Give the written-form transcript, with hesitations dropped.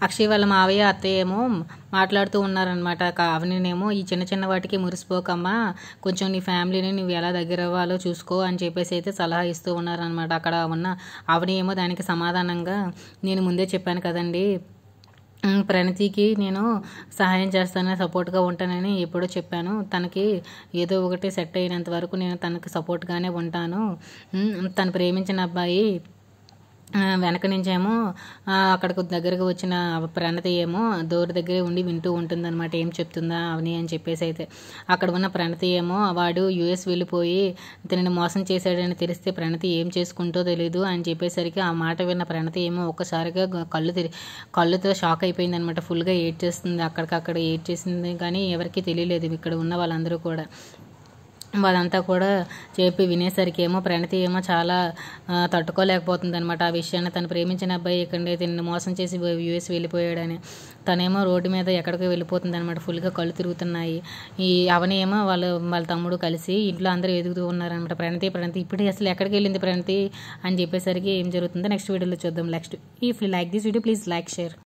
అక్షయ్ వాళ్ళ మావయ్య అత్తయ్య ఏమో మాట్లాడుతూ ఉన్నారనమాట. అవనినేమో ఈ చిన్న చిన్న వాటికి మురిసిపోకమ్మా, కొంచెం నీ ఫ్యామిలీని నువ్వు ఎలా దగ్గర అవ్వాలో చూసుకో అని చెప్పేసి అయితే సలహా ఇస్తూ ఉన్నారనమాట. అక్కడ ఉన్న అవని ఏమో దానికి సమాధానంగా, నేను ముందే చెప్పాను కదండి ప్రణతికి నేను సహాయం చేస్తానని, సపోర్ట్గా ఉంటానని ఎప్పుడో చెప్పాను. తనకి ఏదో ఒకటి సెట్ అయినంత వరకు నేను తనకి సపోర్ట్గానే ఉంటాను. తను ప్రేమించిన అబ్బాయి వెనక నుంచేమో అక్కడికి దగ్గరకు వచ్చిన ప్రణతి ఏమో డోర్ దగ్గరే ఉండి వింటూ ఉంటుందన్నమాట, ఏం చెప్తుందా అవని అని చెప్పేసి అయితే. అక్కడ ఉన్న ప్రణతి ఏమో వాడు యుఎస్ వెళ్ళిపోయి తనని మోసం చేశాడని తెలిస్తే ప్రణతి ఏం చేసుకుంటో తెలీదు అని చెప్పేసరికి ఆ మాట విన్న ప్రణతి ఏమో ఒక్కసారిగా కళ్ళుతో షాక్ అయిపోయింది అనమాట. ఫుల్గా ఏడ్ చేస్తుంది, అక్కడికక్కడ ఏడ్ చేసింది కానీ ఎవరికీ తెలియలేదు, ఇక్కడ ఉన్న వాళ్ళందరూ కూడా. వాళ్ళంతా కూడా చెప్పి వినేసరికి ఏమో ప్రణతి ఏమో చాలా తట్టుకోలేకపోతుంది అనమాట. ఆ విషయాన్ని తను ప్రేమించిన అబ్బాయి ఇక్కడ తిని మోసం చేసి యూఎస్ వెళ్ళిపోయాడని. తనేమో రోడ్డు మీద ఎక్కడికో వెళ్ళిపోతుంది అనమాట. ఫుల్గా కళ్ళు తిరుగుతున్నాయి. ఈ అవని ఏమో వాళ్ళ తమ్ముడు కలిసి ఇంట్లో అందరూ ఎదుగుతూ ఉన్నారనమాట. ప్రణతి ఇప్పుడే అసలు ఎక్కడికి వెళ్ళింది ప్రణతి అని చెప్పేసరికి ఏం జరుగుతుందో నెక్స్ట్ వీడియోలో చూద్దాం. Next if you like this video please like share.